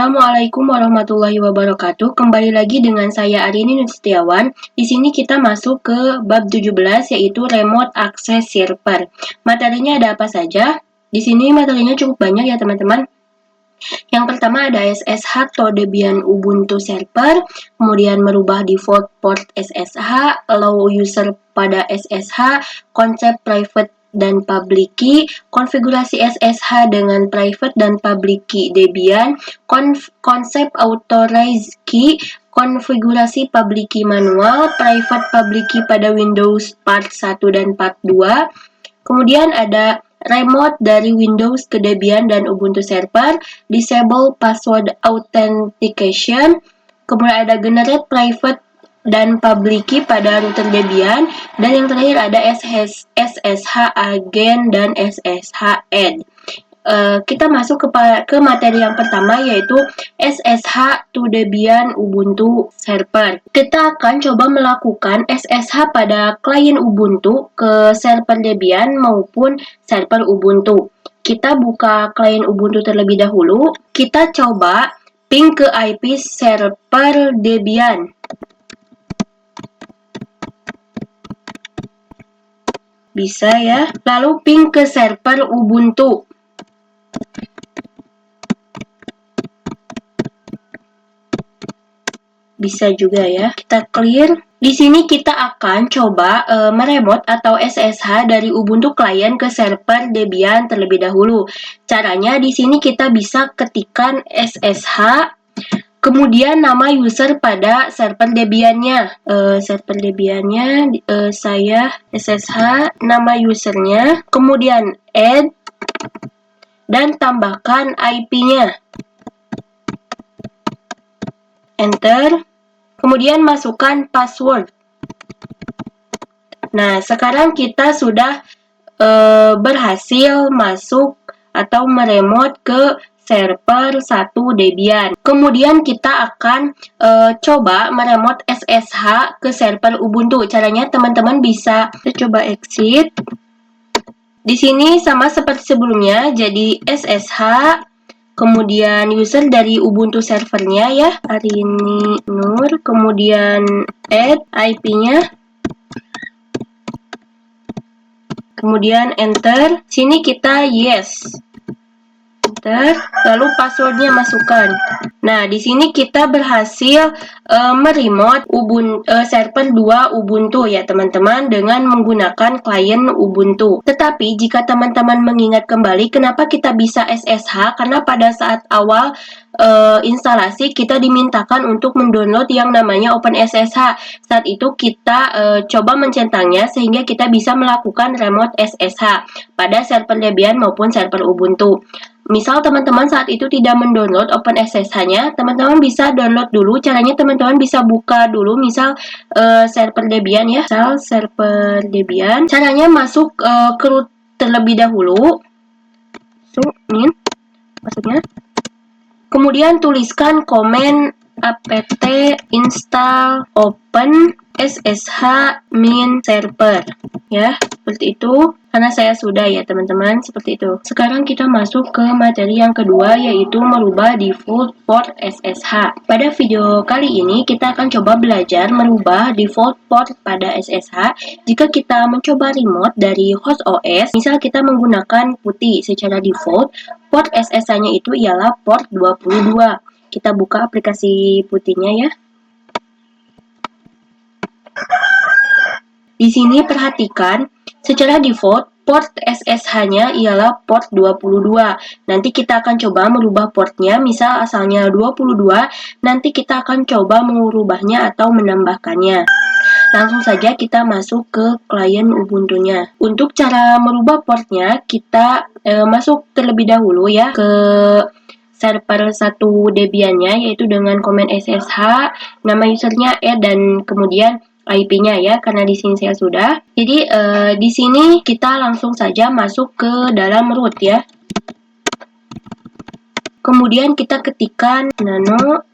Assalamualaikum warahmatullahi wabarakatuh. Kembali lagi dengan saya Arini Nustiawan. Di sini kita masuk ke bab 17 yaitu remote access server. Materinya ada apa saja? Di sini materinya cukup banyak ya teman-teman. Yang pertama ada SSH atau Debian Ubuntu Server, kemudian merubah default port SSH, allow user pada SSH, konsep private dan public key, konfigurasi SSH dengan private dan public key Debian, konsep authorized key, konfigurasi public key manual, private public key pada Windows Part 1 dan Part 2. Kemudian ada remote dari Windows ke Debian dan Ubuntu Server, disable password authentication, kemudian ada generate private dan public key pada router Debian, dan yang terakhir ada SSH agent dan SSH add. Kita masuk ke materi yang pertama yaitu SSH to Debian Ubuntu Server. Kita akan coba melakukan SSH pada klien Ubuntu ke server Debian maupun server Ubuntu. Kita buka klien Ubuntu terlebih dahulu. Kita coba ping ke IP server Debian. Bisa ya. Lalu ping ke server Ubuntu. Bisa juga ya. Kita clear. Di sini kita akan coba meremote atau SSH dari Ubuntu client ke server Debian terlebih dahulu. Caranya di sini kita bisa ketikkan SSH, kemudian nama user pada server Debiannya. Server Debiannya saya SSH, nama usernya, kemudian add, dan tambahkan IP-nya. Enter. Kemudian masukkan password. Nah, sekarang kita sudah berhasil masuk atau meremote ke server 1 Debian. Kemudian kita akan coba meremote SSH ke server Ubuntu. Caranya teman-teman bisa coba exit. Di sini sama seperti sebelumnya, jadi SSH, kemudian user dari Ubuntu servernya ya, Arini Nur, kemudian add IP-nya, kemudian enter. Sini kita yes, enter, lalu passwordnya masukkan. Nah, di sini kita berhasil meremote server 2 Ubuntu ya teman-teman dengan menggunakan klien Ubuntu. Tetapi jika teman-teman mengingat kembali kenapa kita bisa SSH, karena pada saat awal instalasi kita dimintakan untuk mendownload yang namanya OpenSSH. Saat itu kita coba mencentangnya sehingga kita bisa melakukan remote SSH pada server Debian maupun server Ubuntu. Misal teman-teman saat itu tidak mendownload OpenSSH-nya, teman-teman bisa download dulu. Caranya teman-teman bisa buka dulu misal server Debian ya, misal server Debian. Caranya masuk ke root terlebih dahulu. Maksudnya. Kemudian tuliskan komen apt install open SSH min server ya, seperti itu. Karena saya sudah ya teman-teman, seperti itu. Sekarang kita masuk ke materi yang kedua yaitu merubah default port SSH. Pada video kali ini kita akan coba belajar merubah default port pada SSH jika kita mencoba remote dari host OS. Misal kita menggunakan putih secara default, port SSH-nya itu ialah port 22. Kita buka aplikasi putihnya ya. Di sini perhatikan, secara default port SSH-nya ialah port 22. Nanti kita akan coba merubah portnya, misal asalnya 22, nanti kita akan coba mengubahnya atau menambahkannya. Langsung saja kita masuk ke klien Ubuntu-nya. Untuk cara merubah portnya, kita masuk terlebih dahulu ya ke server 1 Debian-nya, yaitu dengan komen SSH, nama usernya dan kemudian IP-nya ya, karena di sini saya sudah. Jadi di sini kita langsung saja masuk ke dalam root ya. Kemudian kita ketikkan nano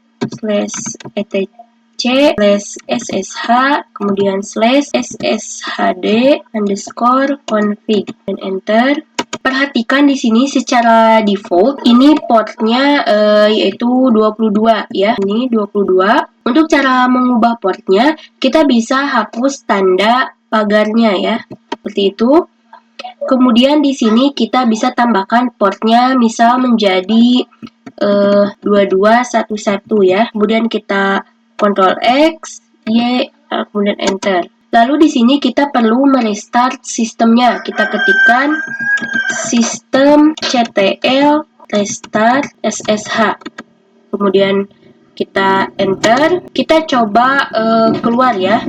/etc/ssh kemudian /sshd_config dan enter. Perhatikan di sini secara default ini portnya yaitu 22 ya. Ini 22. Untuk cara mengubah portnya, kita bisa hapus tanda pagarnya ya. Seperti itu. Kemudian di sini kita bisa tambahkan portnya misal menjadi 2211 ya. Kemudian kita Ctrl X, Y, kemudian enter. Lalu di sini kita perlu merestart sistemnya. Kita ketikkan sistem ctl restart SSH. Kemudian kita enter. Kita coba keluar ya.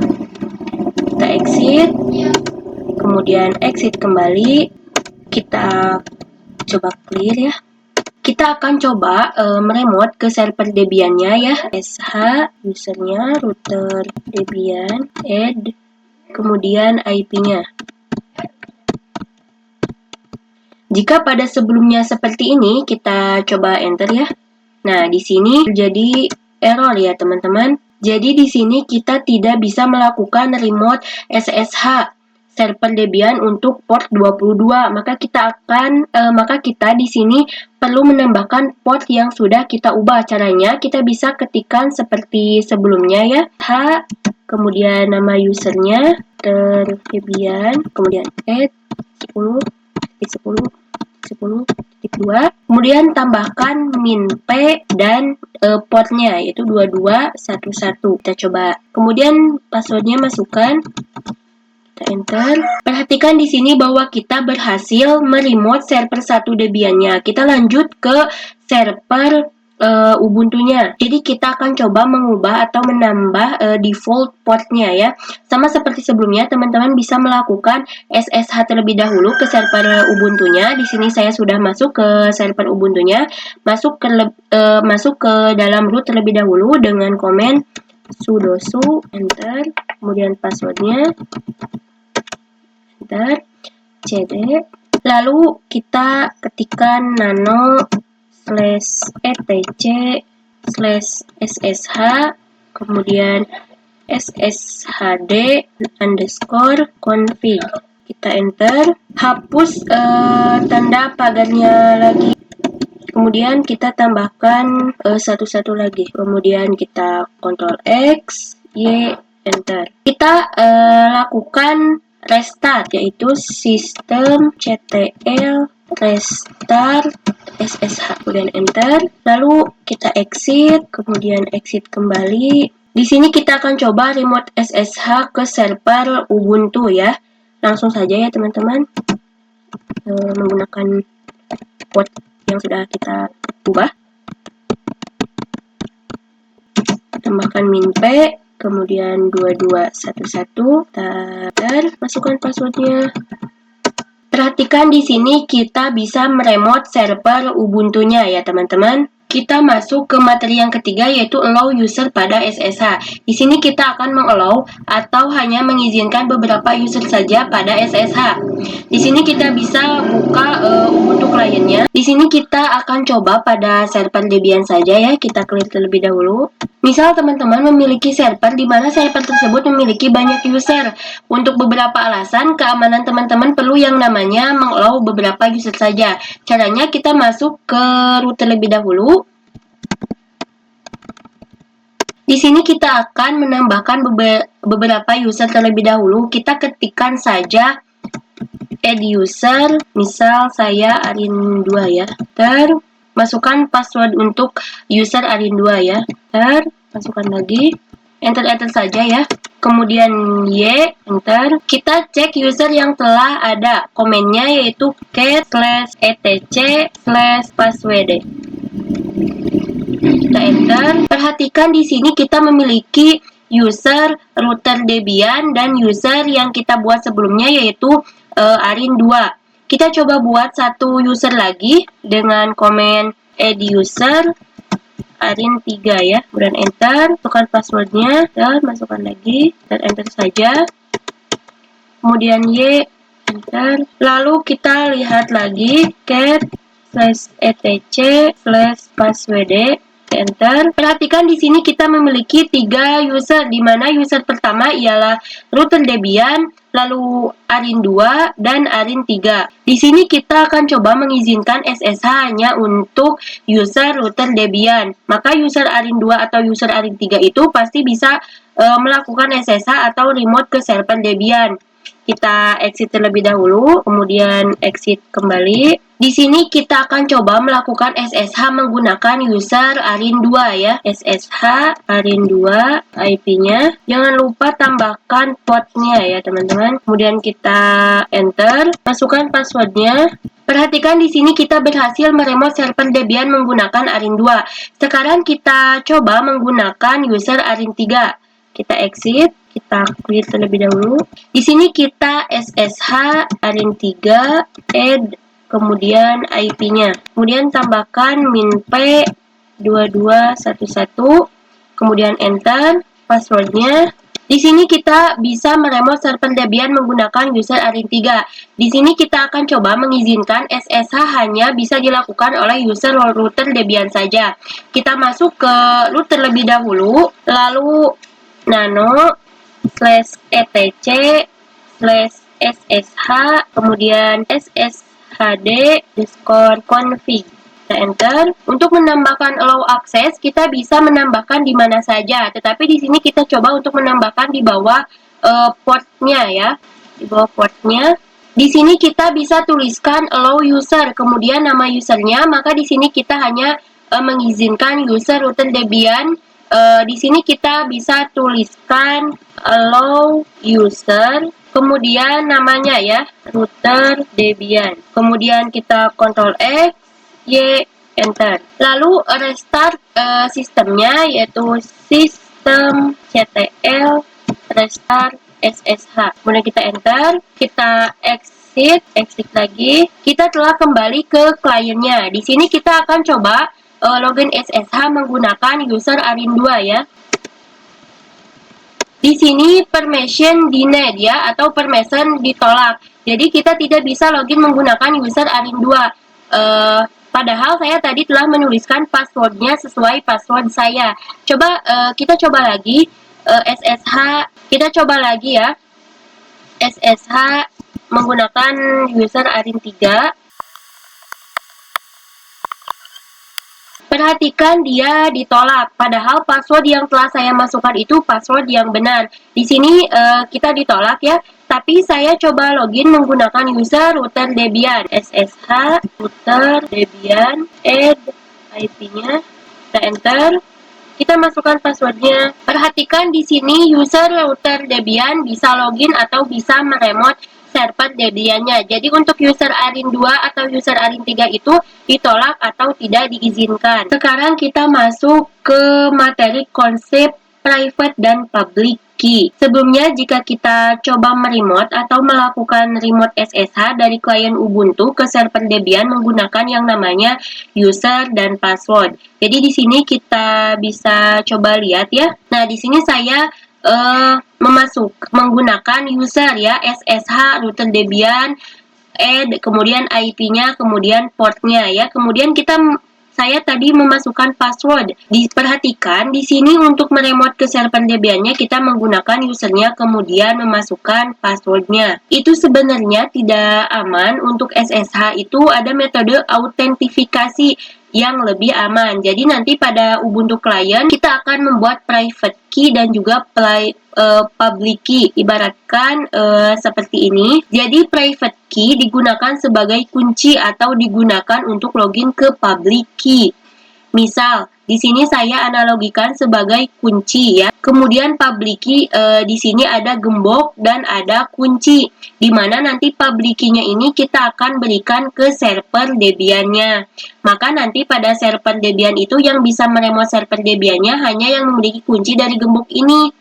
Kita exit. Kemudian exit kembali, kita coba clear ya. Kita akan coba meremote ke server Debian-nya ya. SH, usernya, router Debian, add, kemudian IP-nya. Jika pada sebelumnya seperti ini, kita coba enter ya. Nah, di sini terjadi error ya teman-teman. Jadi di sini kita tidak bisa melakukan remote SSH server Debian untuk port 22. Maka kita di sini perlu menambahkan port yang sudah kita ubah. Caranya kita bisa ketikkan seperti sebelumnya ya. H, kemudian nama usernya, Debian, kemudian add 10.10.2, kemudian tambahkan min.p dan portnya yaitu 2211. Kita coba. Kemudian passwordnya masukkan. Enter. Perhatikan di sini bahwa kita berhasil meremote server 1 Debian-nya. Kita lanjut ke server Ubuntu-nya. Jadi kita akan coba mengubah atau menambah default portnya ya. Sama seperti sebelumnya, teman-teman bisa melakukan SSH terlebih dahulu ke server Ubuntu-nya. Di sini saya sudah masuk ke server Ubuntu-nya. Masuk ke dalam root terlebih dahulu dengan komen sudo su, enter, kemudian passwordnya, enter, cd, lalu kita ketikkan nano/etc/ssh, kemudian sshd_config. Kita enter, hapus tanda pagarnya lagi. Kemudian kita tambahkan satu lagi. Kemudian kita Ctrl X, Y, enter. Kita lakukan restart, yaitu sistem ctl restart SSH. Kemudian enter. Lalu kita exit, kemudian exit kembali. Di sini kita akan coba remote SSH ke server Ubuntu ya. Langsung saja ya teman-teman. Menggunakan port yang sudah kita ubah. Tambahkan min.p, kemudian 2211, masukkan passwordnya. Perhatikan di sini kita bisa meremote server Ubuntu-nya ya teman-teman. Kita masuk ke materi yang ketiga yaitu allow user pada SSH. Di sini kita akan mengallow atau hanya mengizinkan beberapa user saja pada SSH. Di sini kita bisa buka Ubuntu kliennya. Di sini kita akan coba pada server Debian saja ya. Kita clear terlebih dahulu. Misal teman-teman memiliki server di mana server tersebut memiliki banyak user. Untuk beberapa alasan keamanan teman-teman perlu yang namanya mengallow beberapa user saja. Caranya kita masuk ke root terlebih dahulu. Di sini kita akan menambahkan beberapa user terlebih dahulu. Kita ketikkan saja add user, misal saya Arin2 ya. Masukkan password untuk user Arin2 ya. Masukkan lagi. Enter saja ya. Kemudian Y, enter. Kita cek user yang telah ada. Komennya yaitu cat/etc/password. Kita enter. Perhatikan di sini kita memiliki user router Debian dan user yang kita buat sebelumnya yaitu Arin2. Kita coba buat satu user lagi dengan komen add user Arin3 ya. Kemudian enter, masukkan passwordnya dan masukkan lagi dan enter saja. Kemudian Y, enter. Lalu kita lihat lagi cat/etc/password, enter. Perhatikan di sini kita memiliki 3 user, di mana user pertama ialah router Debian, lalu ARIN 2, dan ARIN 3. Di sini kita akan coba mengizinkan SSH hanya untuk user router Debian. Maka user ARIN 2 atau user ARIN 3 itu pasti bisa melakukan SSH atau remote ke server Debian. Kita exit terlebih dahulu, kemudian exit kembali. Di sini kita akan coba melakukan SSH menggunakan user ARIN 2 ya. SSH ARIN 2 IP-nya. Jangan lupa tambahkan portnya ya teman-teman. Kemudian kita enter, masukkan passwordnya. Perhatikan di sini kita berhasil meremote server Debian menggunakan ARIN 2. Sekarang kita coba menggunakan user ARIN 3. Kita exit, kita clear terlebih dahulu. Di sini kita SSH ARIN 3 add, kemudian IP-nya. Kemudian tambahkan minp 2211, kemudian enter, passwordnya. Di sini kita bisa meremote server Debian menggunakan user ARIN 3. Di sini kita akan coba mengizinkan SSH hanya bisa dilakukan oleh user router Debian saja. Kita masuk ke root terlebih dahulu, lalu nano/etc/ssh, kemudian sshd_config. Kita enter. Untuk menambahkan allow access, kita bisa menambahkan di mana saja, tetapi di sini kita coba untuk menambahkan di bawah portnya ya, di bawah portnya. Di sini kita bisa tuliskan allow user, kemudian nama usernya, maka di sini kita hanya mengizinkan user router Debian. Di sini kita bisa tuliskan allow user, kemudian namanya ya, router Debian. Kemudian kita Ctrl F, Y, enter. Lalu restart sistemnya, yaitu systemctl restart SSH. Kemudian kita enter, kita exit lagi. Kita telah kembali ke kliennya. Di sini kita akan coba login SSH menggunakan user ARIN 2 ya. Di sini permission denied ya, atau permission ditolak. Jadi kita tidak bisa login menggunakan user ARIN 2. Padahal saya tadi telah menuliskan passwordnya sesuai password saya. Kita coba lagi SSH. Kita coba lagi ya. SSH menggunakan user ARIN 3. Perhatikan dia ditolak, padahal password yang telah saya masukkan itu password yang benar. Di sini kita ditolak ya, tapi saya coba login menggunakan user router Debian. SSH router Debian, add IP-nya, kita enter, kita masukkan passwordnya. Perhatikan di sini user router Debian bisa login atau bisa meremote server Debiannya. Jadi untuk user ARIN 2 atau user ARIN 3 itu ditolak atau tidak diizinkan. Sekarang kita masuk ke materi konsep private dan public key. Sebelumnya jika kita coba meremote atau melakukan remote SSH dari klien Ubuntu ke server Debian menggunakan yang namanya user dan password. Jadi di sini kita bisa coba lihat ya. Nah, di sini saya menggunakan user ya, SSH router Debian, add, kemudian IP-nya, kemudian portnya ya. Kemudian saya tadi memasukkan password. Diperhatikan di sini untuk meremote ke server Debiannya kita menggunakan usernya, kemudian memasukkan passwordnya. Itu sebenarnya tidak aman. Untuk SSH itu ada metode autentifikasi yang lebih aman. Jadi nanti pada Ubuntu client kita akan membuat private key dan juga public key. Ibaratkan seperti ini. Jadi private key digunakan sebagai kunci atau digunakan untuk login ke public key. Misal, di sini saya analogikan sebagai kunci ya. Kemudian public key di sini ada gembok dan ada kunci. Di mana nanti public key-nya ini kita akan berikan ke server Debian-nya. Maka nanti pada server Debian itu yang bisa meremote server Debian-nya hanya yang memiliki kunci dari gembok ini,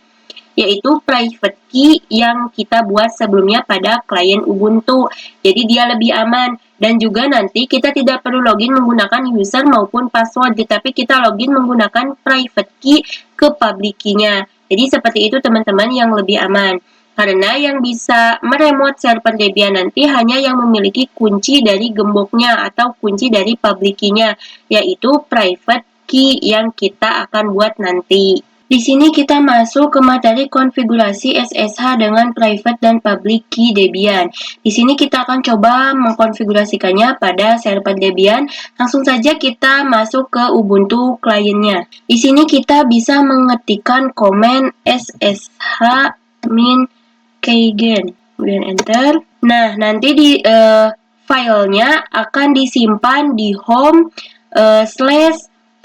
yaitu private key yang kita buat sebelumnya pada klien Ubuntu. Jadi dia lebih aman. Dan juga nanti kita tidak perlu login menggunakan user maupun password, tetapi kita login menggunakan private key ke public key-nya. Jadi seperti itu teman-teman, yang lebih aman. Karena yang bisa meremote server Debian nanti hanya yang memiliki kunci dari gemboknya atau kunci dari public key-nya, yaitu private key yang kita akan buat nanti. Di sini kita masuk ke materi konfigurasi SSH dengan private dan public key Debian. Di sini kita akan coba mengkonfigurasikannya pada server Debian. Langsung saja kita masuk ke Ubuntu kliennya. Di sini kita bisa mengetikkan komen SSH min keygen, kemudian enter. Nah, nanti di filenya akan disimpan di home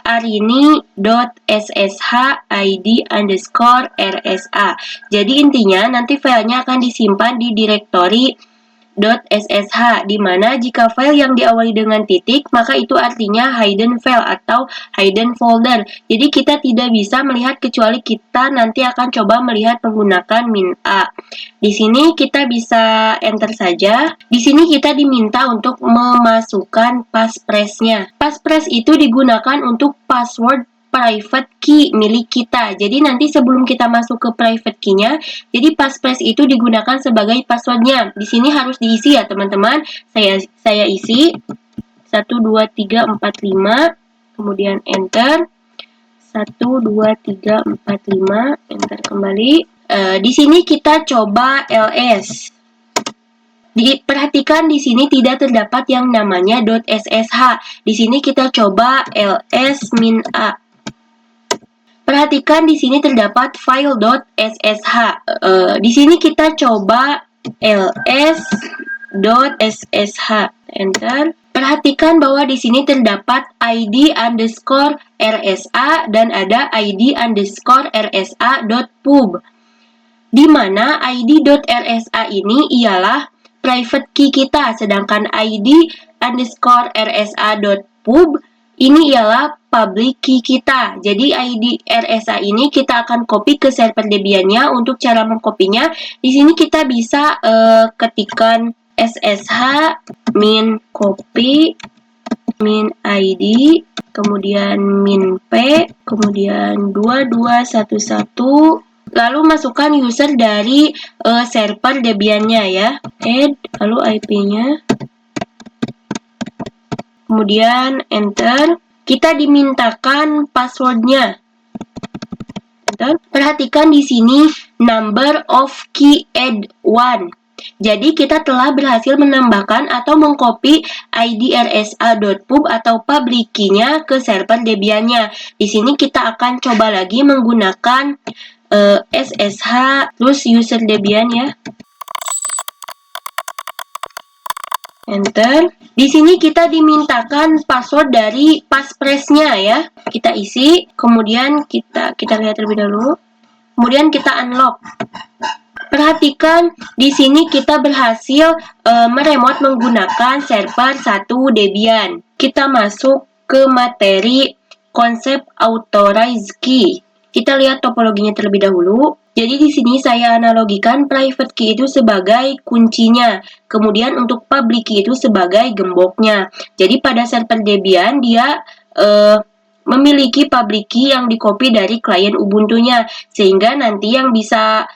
/arini.sshid_rsa. Jadi intinya nanti filenya akan disimpan di direktori .ssh, di mana jika file yang diawali dengan titik, maka itu artinya hidden file atau hidden folder. Jadi kita tidak bisa melihat kecuali kita nanti akan coba melihat menggunakan -a. Di sini kita bisa enter saja. Di sini kita diminta untuk memasukkan passphrase-nya. Passphrase itu digunakan untuk password private key milik kita. Jadi nanti sebelum kita masuk ke private key-nya, jadi passphrase itu digunakan sebagai password-nya. Di sini harus diisi ya, teman-teman. Saya isi 1 2 3 4 5, kemudian enter. 1 2 3 4 5, enter kembali. Di sini kita coba ls. Perhatikan di sini tidak terdapat yang namanya .ssh. Di sini kita coba ls-a. Perhatikan di sini terdapat file .ssh. Di sini kita coba ls.ssh. Enter. Perhatikan bahwa di sini terdapat id_rsa dan ada id_rsa.pub. Di mana id.rsa ini ialah private key kita, sedangkan id_rsa.pub ini ialah public key kita. Jadi ID RSA ini kita akan copy ke server Debian-nya. Untuk cara mengkopinya, di sini kita bisa ketikkan ssh min copy min id, kemudian min p, kemudian 2211, lalu masukkan user dari server Debian-nya ya. Add, lalu IP-nya. Kemudian enter. Kita dimintakan passwordnya. Enter. Perhatikan di sini number of key add 1. Jadi kita telah berhasil menambahkan atau mengcopy id_rsa.pub atau public key-nya ke server Debian-nya. Di sini kita akan coba lagi menggunakan ssh terus user Debian ya. Enter. Di sini kita dimintakan password dari passphrase-nya ya. Kita isi, kemudian kita lihat terlebih dahulu. Kemudian kita unlock. Perhatikan di sini kita berhasil meremote menggunakan server 1 Debian. Kita masuk ke materi konsep authorized key. Kita lihat topologinya terlebih dahulu. Jadi di sini saya analogikan private key itu sebagai kuncinya, kemudian untuk public key itu sebagai gemboknya. Jadi pada server Debian dia memiliki public key yang di-copy dari klien Ubuntu-nya, sehingga nanti yang bisa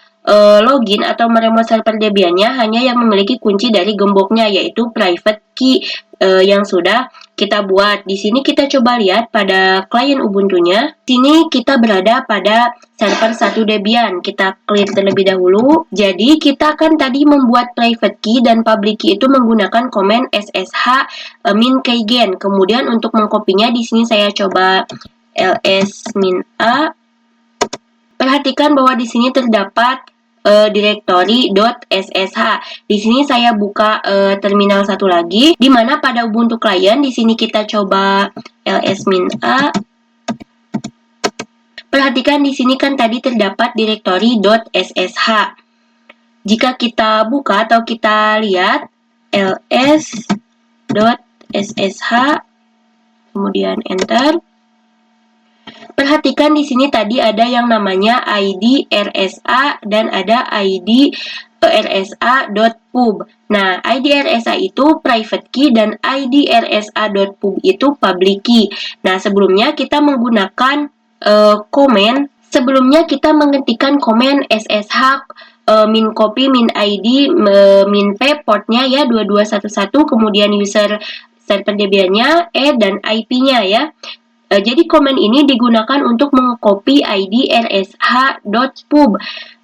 login atau meremote server Debian-nya hanya yang memiliki kunci dari gemboknya, yaitu private key yang sudah kita buat. Di sini kita coba lihat pada klien Ubuntu-nya. Di sini kita berada pada server 1 Debian. Kita clear terlebih dahulu. Jadi kita kan tadi membuat private key dan public key itu menggunakan komen ssh min keygen. Kemudian untuk mengkopinya di sini saya coba ls-a. Perhatikan bahwa di sini terdapat direktori .ssh. Di sini saya buka terminal satu lagi, di mana pada Ubuntu client di sini kita coba ls-a. Perhatikan di sini kan tadi terdapat direktori .ssh. Jika kita buka atau kita lihat ls.ssh, kemudian enter. Perhatikan di sini tadi ada yang namanya id rsa dan ada id rsa.pub. Nah, id rsa itu private key dan id rsa.pub itu public key. Nah, sebelumnya kita menggunakan komen. Sebelumnya kita mengetikkan komen ssh min copy min id min p portnya ya 2211, kemudian user server Debian-nya, dan IP-nya ya. Jadi komen ini digunakan untuk mengcopy ID rsh.pub.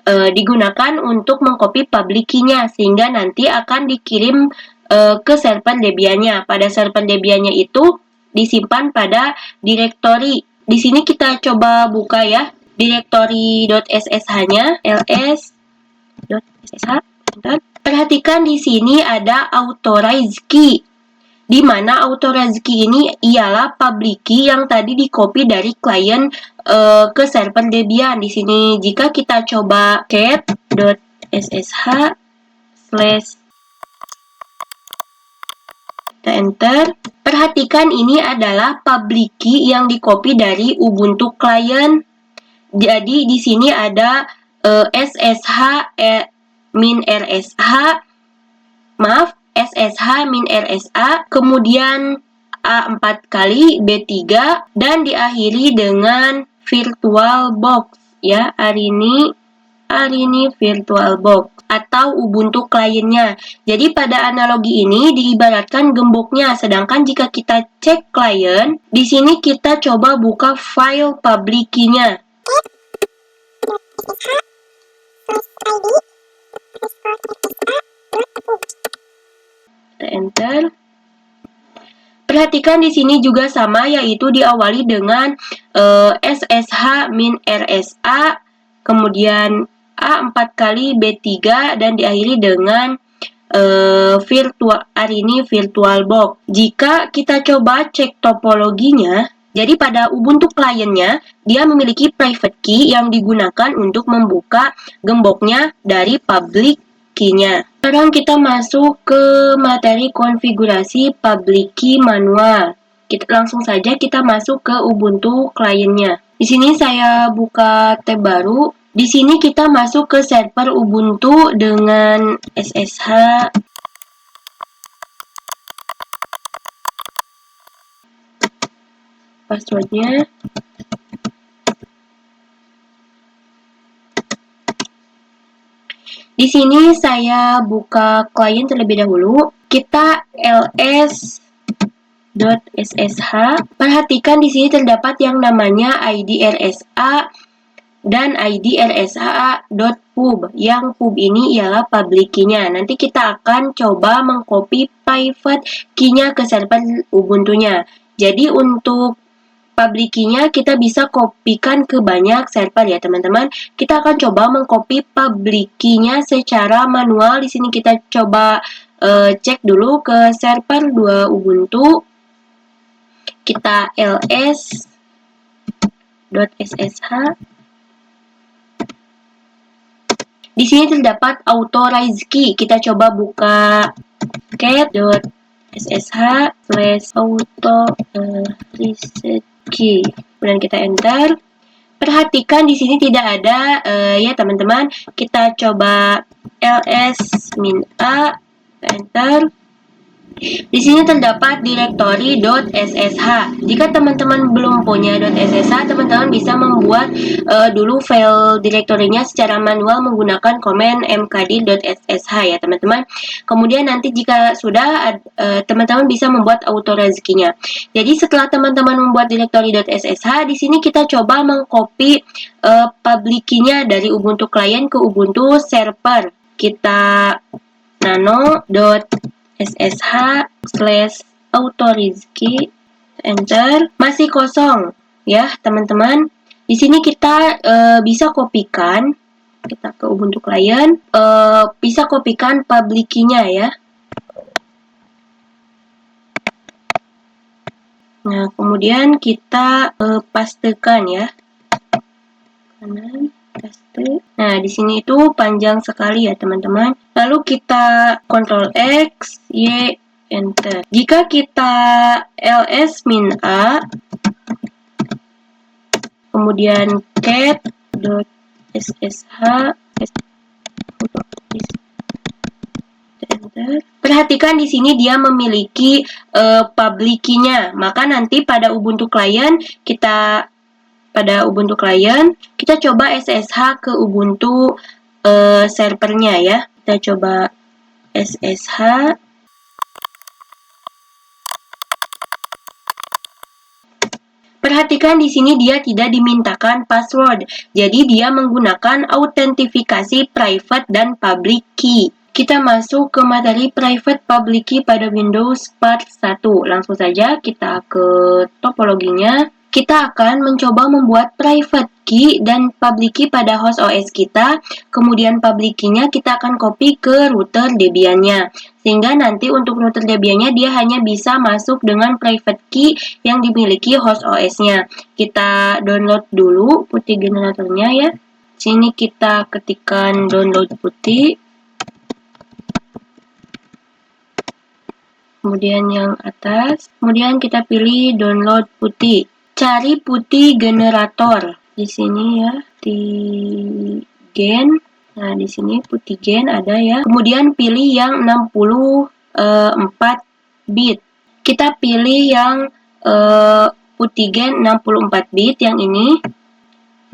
Digunakan untuk mengcopy public key-nya sehingga nanti akan dikirim ke server Debian-nya. Pada server Debian-nya itu disimpan pada direktori. Di sini kita coba buka ya, direktori.ssh-nya ls.ssh. Perhatikan di sini ada authorize key, di mana authorize key ini ialah public key yang tadi di-copy dari klien ke server Debian. Di sini jika kita coba cat.ssh slash kita enter, perhatikan ini adalah public key yang di-copy dari Ubuntu client. Jadi di sini ada ssh min rsh, maaf, SSH min RSA, kemudian A4 kali, B3, dan diakhiri dengan VirtualBox ya, Arini VirtualBox atau Ubuntu kliennya. Jadi pada analogi ini diibaratkan gemboknya, sedangkan jika kita cek klien, di sini kita coba buka file public key-nya. Kita enter. Perhatikan di sini juga sama, yaitu diawali dengan SSH min RSA, kemudian A4 kali B3 dan diakhiri dengan Arini VirtualBox. Jika kita coba cek topologinya, jadi pada Ubuntu kliennya dia memiliki private key yang digunakan untuk membuka gemboknya dari public key-nya. Sekarang kita masuk ke materi konfigurasi public key manual. Langsung saja kita masuk ke Ubuntu kliennya. Di sini saya buka tab baru. Di sini kita masuk ke server Ubuntu dengan SSH passwordnya. Di sini saya buka klien terlebih dahulu. Kita ls.ssh. Perhatikan di sini terdapat yang namanya ID RSA dan ID rsa.pub. Yang pub ini ialah public key-nya. Nanti kita akan coba mengcopy private key-nya ke server Ubuntu-nya. Jadi untuk public key-nya kita bisa kopikan ke banyak server ya teman-teman. Kita akan coba mengcopy public key-nya secara manual. Di sini kita coba cek dulu ke server 2 Ubuntu. Kita ls.ssh. Di sini terdapat authorize key. Kita coba buka cat.ssh slash authorize key. Kemudian kita enter. Perhatikan di sini tidak ada ya teman-teman. Kita coba ls-a, enter. Di sini terdapat direktori .ssh. Jika teman-teman belum punya .ssh, teman-teman bisa membuat dulu file direktorinya secara manual menggunakan komen mkdir.ssh ya teman-teman. Kemudian nanti jika sudah, teman-teman bisa membuat authorize key-nya. Jadi setelah teman-teman membuat direktori.ssh, di sini kita coba mengcopy public key-nya dari Ubuntu client ke Ubuntu server. Kita nano.ssh slash authorize key, enter. Masih kosong ya teman-teman. Di sini kita bisa kopikan, kita ke Ubuntu client, bisa kopikan public key-nya ya. Nah kemudian kita pastekan ya, kanan paste. Nah di sini itu panjang sekali ya teman-teman. Lalu kita Ctrl X, Y, enter. Jika kita ls-a, kemudian cat.ssh, enter. Perhatikan di sini dia memiliki public key-nya. Maka nanti pada Ubuntu client kita coba SSH ke Ubuntu servernya ya. Kita coba SSH. Perhatikan di sini dia tidak dimintakan password. Jadi dia menggunakan autentifikasi private dan public key. Kita masuk ke materi private public key pada Windows Part 1. Langsung saja kita ke topologinya. Kita akan mencoba membuat private key dan public key pada host OS kita. Kemudian public key-nya kita akan copy ke router Debian-nya. Sehingga nanti untuk router Debian-nya dia hanya bisa masuk dengan private key yang dimiliki host OS-nya. Kita download dulu putih generatornya ya. Sini kita ketikkan download putih. Kemudian yang atas. Kemudian kita pilih download putih. Cari putih generator. Di sini ya, di gen. Nah, di sini putih gen ada ya. Kemudian pilih yang 64 bit. Kita pilih yang putih gen 64 bit yang ini.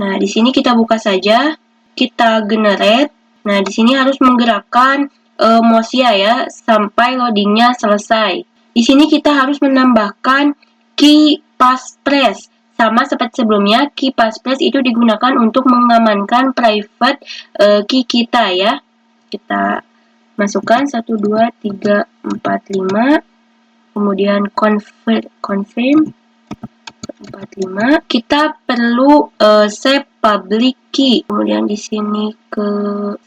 Nah, di sini kita buka saja. Kita generate. Nah, di sini harus menggerakkan mouse ya sampai loadingnya selesai. Di sini kita harus menambahkan key passphrase. Sama seperti sebelumnya, key passphrase itu digunakan untuk mengamankan private key kita ya. Kita masukkan 1, 2, 3, 4, 5. Kemudian confirm 45. Kita perlu save public key. Kemudian di sini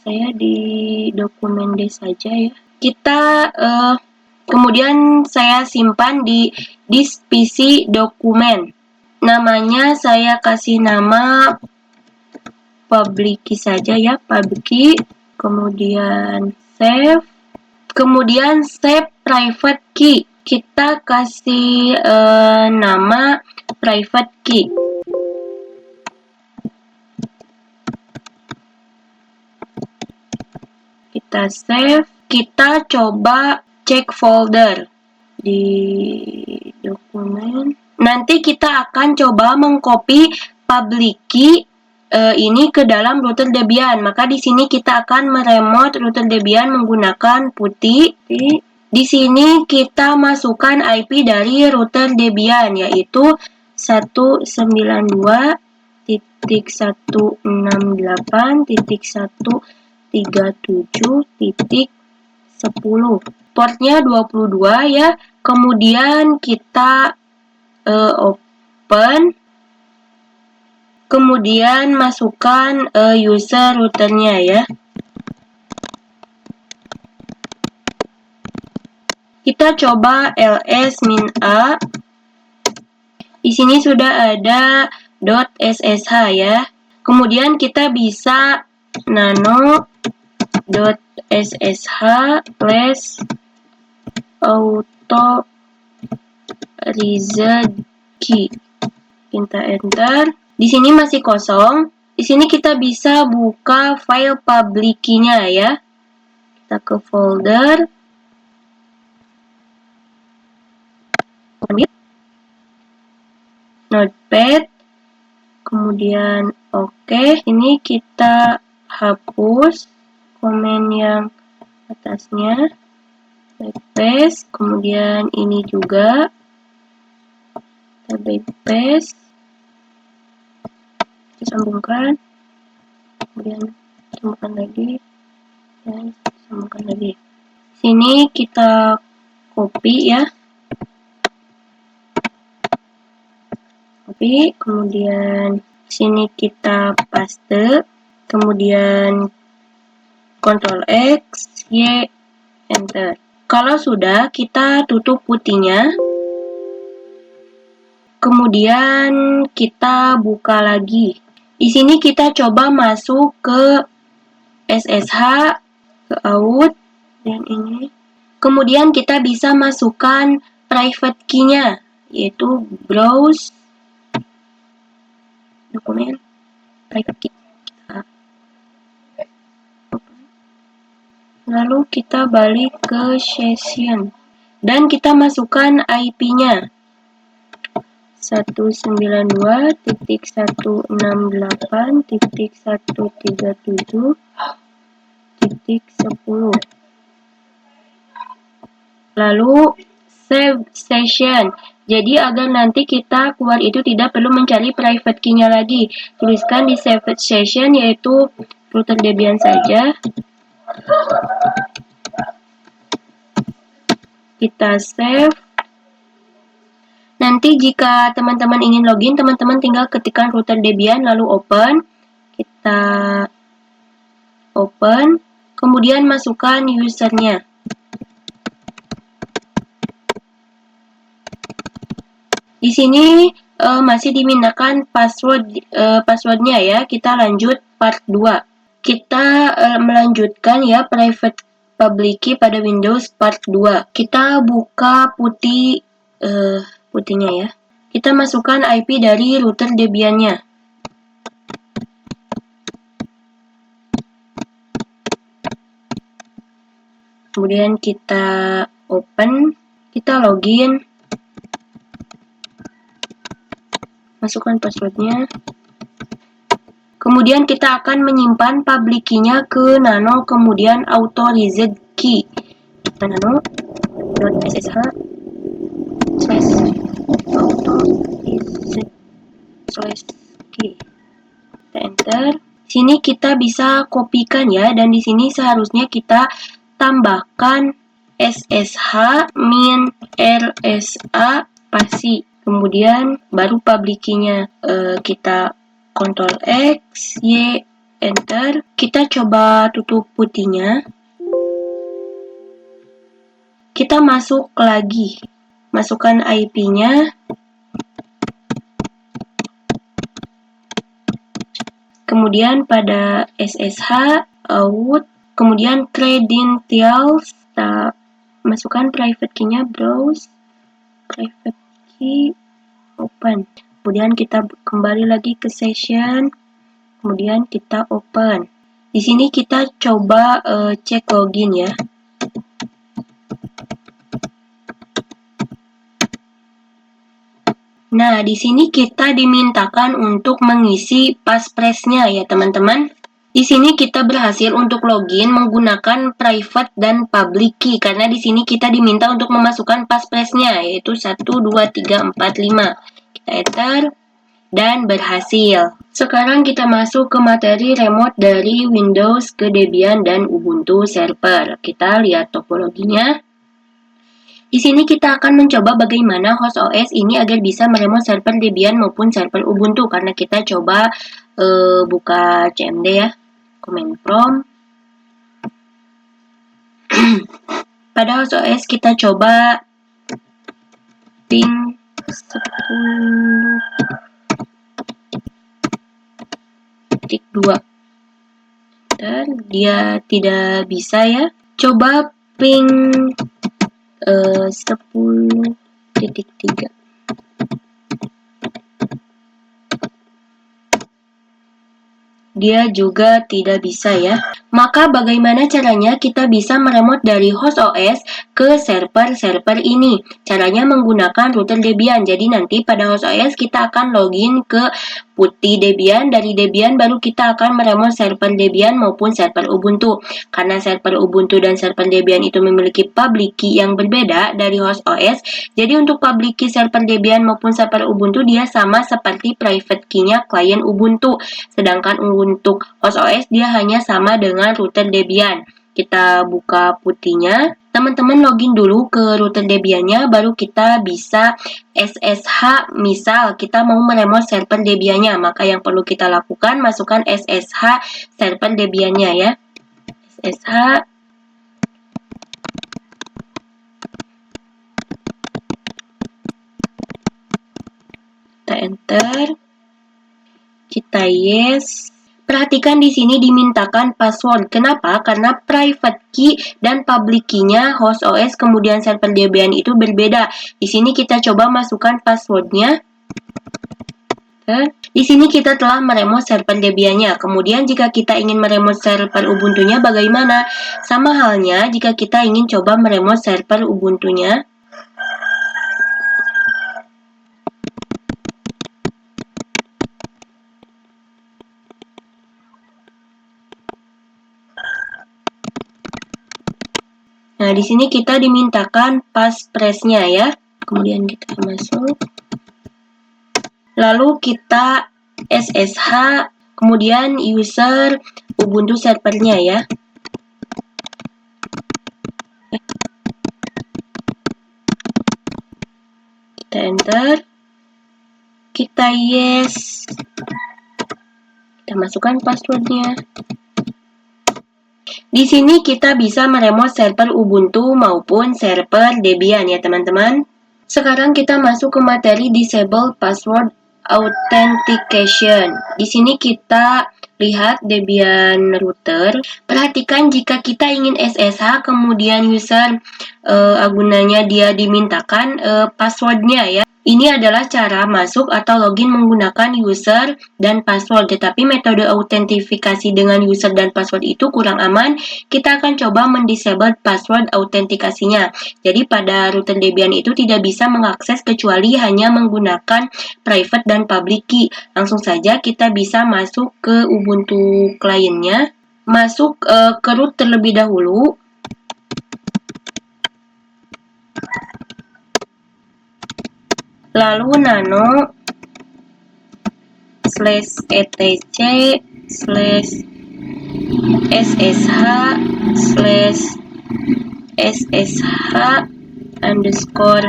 saya di dokumen D saja ya. Kita kemudian saya simpan di disk PC dokumen. Namanya saya kasih nama public key saja ya, public key. Kemudian save. Kemudian save private key. Kita kasih nama private key. Kita save. Kita coba cek folder di dokumen. Nanti kita akan coba mengcopy public key ini ke dalam router Debian. Maka di sini kita akan meremote router Debian menggunakan putih. Di sini kita masukkan IP dari router Debian yaitu 192.168.137.10. Portnya 22 ya. Kemudian kita open. Kemudian masukkan user routernya ya. Kita coba ls-a. Di sini sudah ada .ssh ya. Kemudian kita bisa nano.ssh slash auto reset key. Kita enter. Di sini masih kosong. Di sini kita bisa buka file public key-nya ya. Kita ke folder. Notepad. Kemudian oke. Ini kita hapus komen yang atasnya. Backpaste. Kemudian ini juga. Kita backpaste. Sambungkan, kemudian sambungkan lagi, dan sambungkan lagi. Sini kita copy ya, copy, kemudian sini kita paste, kemudian Ctrl X, Y, enter. Kalau sudah, kita tutup putihnya. Kemudian kita buka lagi. Di sini kita coba masuk ke SSH, ke out, dan ini. Kemudian kita bisa masukkan private key-nya, yaitu browse dokumen private key. Lalu kita balik ke session dan kita masukkan IP-nya. 192.137.10. Lalu save session. Jadi agar nanti kita keluar itu tidak perlu mencari private key-nya lagi. Tuliskan di saved session yaitu router Debian saja. Kita save. Nanti jika teman-teman ingin login, teman-teman tinggal ketikkan router Debian lalu open. Kita open, kemudian masukkan usernya. Di sini masih dimintakan passwordnya ya. Kita lanjut part 2. Kita melanjutkan ya private public key pada Windows part 2. Kita buka putihnya ya. Kita masukkan IP dari router Debian-nya. Kemudian kita open, kita login. Masukkan passwordnya. Kemudian kita akan menyimpan public key-nya ke nano, kemudian authorized key. nano.sh/authorized/key. Kita enter. Sini kita bisa kopikan ya, dan di sini seharusnya kita tambahkan SSH min RSA spasi. Kemudian baru public key-nya kita Ctrl X, Y, enter. Kita coba tutup putihnya. Kita masuk lagi. Masukkan IP-nya. Kemudian pada SSH, out, kemudian credentials, kita masukkan private key-nya, browse, private key, open. Kemudian kita kembali lagi ke session, kemudian kita open. Di sini kita coba cek login ya. Nah, di sini kita dimintakan untuk mengisi passphrase-nya ya, teman-teman. Di sini kita berhasil untuk login menggunakan private dan public key, karena di sini kita diminta untuk memasukkan passphrase-nya, yaitu 1, 2, 3, 4, 5. Kita enter, dan berhasil. Sekarang kita masuk ke materi remote dari Windows ke Debian dan Ubuntu server. Kita lihat topologinya. Di sini kita akan mencoba bagaimana host OS ini agar bisa meremote server Debian maupun server Ubuntu, karena kita coba buka cmd ya, command prompt. Pada host OS kita coba ping 10.2 dan dia tidak bisa ya. Coba ping 10.3. Dia juga tidak bisa ya. Maka bagaimana caranya kita bisa meremote dari host OS ke server-server ini? Caranya menggunakan router Debian. Jadi nanti pada host OS kita akan login ke putih Debian. Dari Debian baru kita akan meremote server Debian maupun server Ubuntu. Karena server Ubuntu dan server Debian itu memiliki public key yang berbeda dari host OS. Jadi untuk public key server Debian maupun server Ubuntu dia sama seperti private key-nya klien Ubuntu. Sedangkan untuk host OS dia hanya sama dengan router Debian. Kita buka putihnya. Teman-teman login dulu ke router Debian-nya, baru kita bisa SSH. Misal kita mau meremote server Debian-nya, maka yang perlu kita lakukan masukkan SSH server Debian-nya ya. SSH kita enter, kita yes. Perhatikan di sini dimintakan password. Kenapa? Karena private key dan public key-nya host OS kemudian server Debian itu berbeda. Di sini kita coba masukkan passwordnya. Di sini kita telah meremote server Debian-nya. Kemudian jika kita ingin meremote server Ubuntu-nya bagaimana? Sama halnya jika kita ingin coba meremote server Ubuntu-nya. Nah, di sini kita dimintakan passphrase-nya ya. Kemudian kita masuk. Lalu kita SSH, kemudian user Ubuntu servernya ya. Kita enter. Kita yes. Kita masukkan passwordnya. Di sini kita bisa meremote server Ubuntu maupun server Debian ya teman-teman. Sekarang kita masuk ke materi Disable Password Authentication. Di sini kita lihat Debian router. Perhatikan jika kita ingin SSH kemudian user gunanya dia dimintakan passwordnya ya. Ini adalah cara masuk atau login menggunakan user dan password. Tetapi metode autentifikasi dengan user dan password itu kurang aman. Kita akan coba mendisable password autentikasinya. Jadi pada router Debian itu tidak bisa mengakses kecuali hanya menggunakan private dan public key. Langsung saja kita bisa masuk ke Ubuntu kliennya. Masuk ke root terlebih dahulu. Lalu nano /etc /ssh underscore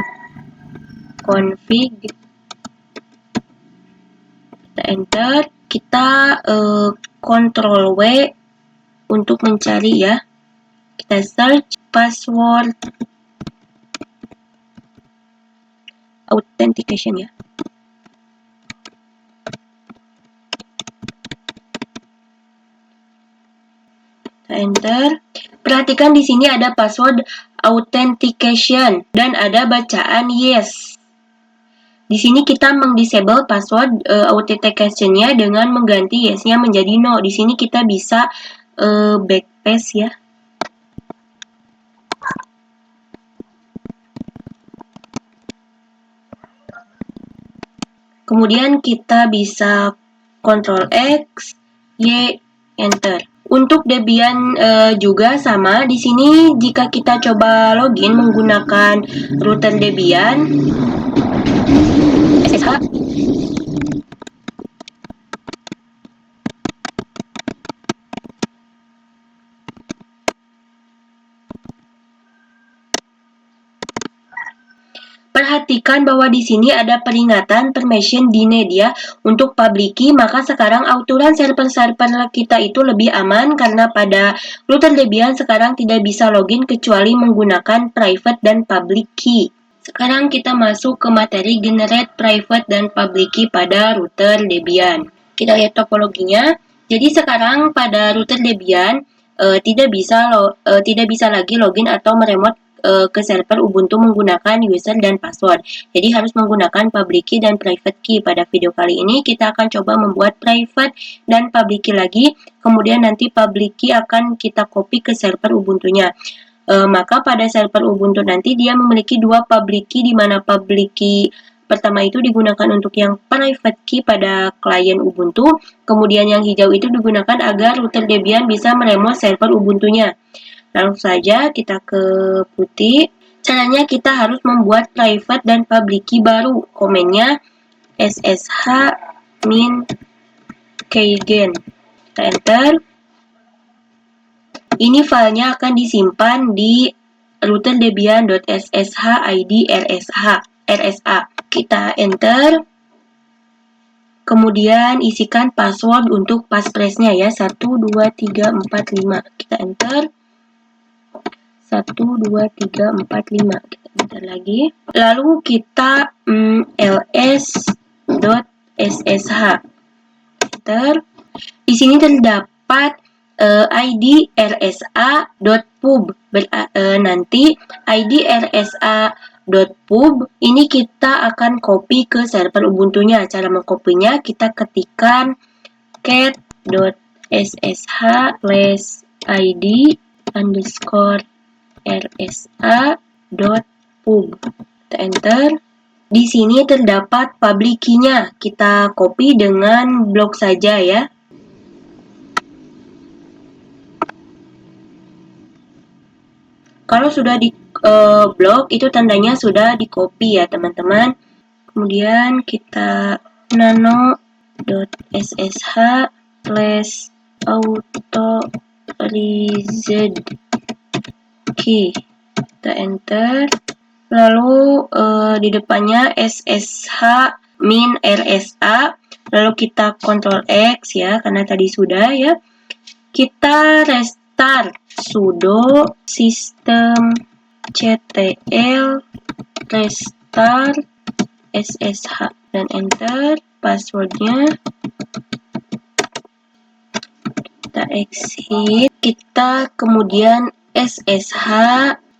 config. Kita enter. Kita Ctrl W untuk mencari ya. Kita search password authentication ya. Kita enter. Perhatikan di sini ada password authentication dan ada bacaan yes. Di sini kita mengdisable password authentication-nya dengan mengganti yes-nya menjadi no. Di sini kita bisa backpaste ya. Kemudian kita bisa Ctrl X, Y, enter. Untuk Debian juga sama. Di sini jika kita coba login menggunakan router Debian, SSH, perhatikan bahwa di sini ada peringatan permission denied ya. Untuk public key, maka sekarang aturan server-server kita itu lebih aman karena pada router Debian sekarang tidak bisa login kecuali menggunakan private dan public key. Sekarang kita masuk ke materi generate private dan public key pada router Debian. Kita lihat topologinya. Jadi sekarang pada router Debian tidak bisa lagi login atau meremote ke server Ubuntu menggunakan user dan password. Jadi harus menggunakan public key dan private key. Pada video kali ini kita akan coba membuat private dan public key lagi. Kemudian nanti public key akan kita copy ke server Ubuntunya. Maka pada server Ubuntu nanti dia memiliki dua public key, di mana public key pertama itu digunakan untuk yang private key pada klien Ubuntu. Kemudian yang hijau itu digunakan agar router Debian bisa meremote server Ubuntunya. Langsung saja kita ke putih. Caranya kita harus membuat private dan public key baru. Komennya ssh min keygen. Kita enter. Ini filenya akan disimpan di router debian.ssh id rsa. Kita enter. Kemudian isikan password untuk passphrase-nya ya. 1, 2, 3, 4, 5. Kita enter. 1, 2, 3, 4, 5. Kita enter lagi. Lalu kita ls.ssh. Enter. Di sini terdapat id rsa.pub. Nanti id rsa.pub ini kita akan copy ke server Ubuntunya. Cara mengkopinya kita ketikkan cat.ssh/id underscore rsa.pub. Kita enter. Di sini terdapat public key-nya. Kita copy dengan blok saja ya. Kalau sudah blok itu tandanya sudah di copy ya teman-teman. Kemudian kita nano.ssh/authorize key, kita enter. Lalu di depannya ssh min rsa, lalu kita Ctrl X ya, karena tadi sudah ya. Kita restart sudo systemctl restart ssh dan enter passwordnya. Kita exit, kita kemudian ssh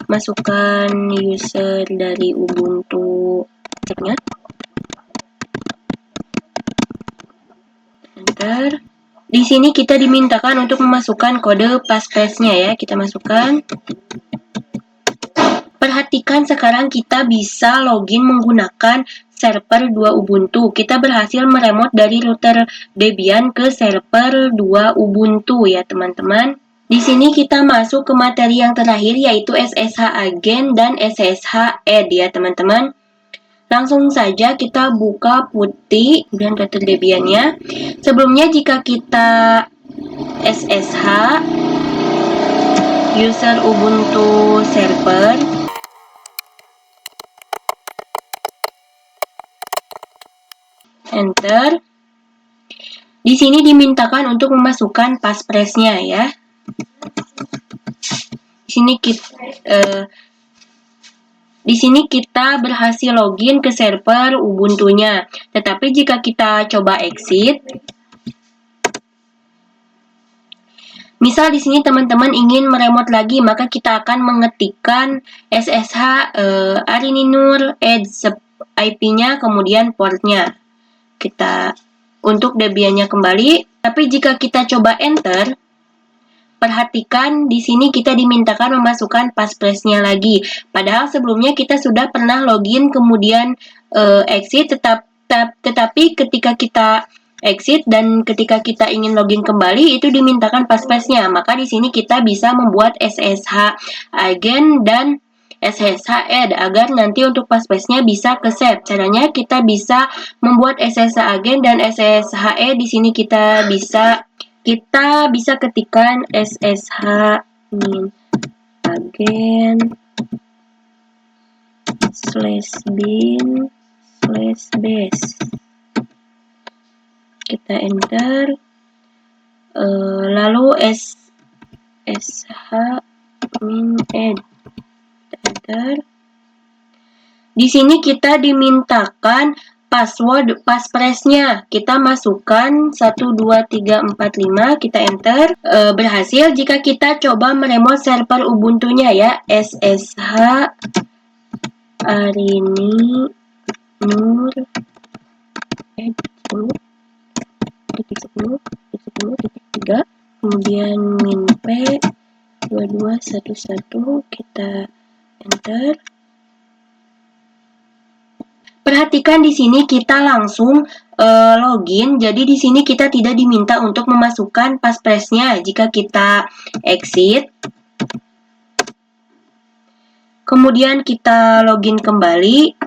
masukkan user dari Ubuntu nya, enter. Di sini kita dimintakan untuk memasukkan kode passphrase-nya ya, kita masukkan. Perhatikan sekarang kita bisa login menggunakan server 2 Ubuntu. Kita berhasil meremote dari router Debian ke server 2 Ubuntu ya teman-teman. Di sini kita masuk ke materi yang terakhir yaitu SSH agent dan SSH add ya teman-teman. Langsung saja kita buka putih dan router Debian-nya. Sebelumnya jika kita SSH user Ubuntu server, enter. Di sini dimintakan untuk memasukkan passphrase-nya ya. Di sini kita berhasil login ke server Ubuntu-nya. Tetapi jika kita coba exit, misal di sini teman-teman ingin meremote lagi, maka kita akan mengetikkan SSH Arininur add IP-nya kemudian portnya. Kita untuk Debian-nya kembali. Tapi jika kita coba enter, perhatikan di sini kita dimintakan memasukkan passphrase-nya lagi. Padahal sebelumnya kita sudah pernah login kemudian exit, tetapi ketika kita exit dan ketika kita ingin login kembali itu dimintakan passphrase-nya. Maka di sini kita bisa membuat SSH agent dan SSH add agar nanti untuk passphrase-nya bisa ke save. Caranya kita bisa membuat SSH agent dan SSH add. Di sini kita bisa ketikkan SSH min agent /bin /base. Kita enter. Lalu SSH min add. Kita enter. Di sini kita dimintakan password passphrase-nya. Kita masukkan 12345, kita enter. Berhasil jika kita coba meremote server Ubuntu-nya ya, SSH Arininur add 10.10.10.3, kemudian min p 2211, kita enter. Perhatikan di sini kita langsung login. Jadi di sini kita tidak diminta untuk memasukkan passphrase-nya. Jika kita exit, kemudian kita login kembali.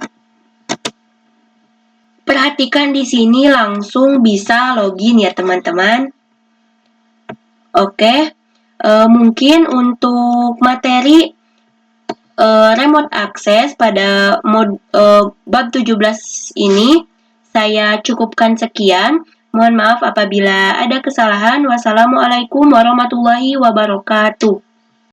Perhatikan di sini langsung bisa login ya teman-teman. Oke, mungkin untuk materi remote access pada bab 17 ini saya cukupkan sekian. Mohon maaf apabila ada kesalahan. Wassalamualaikum warahmatullahi wabarakatuh.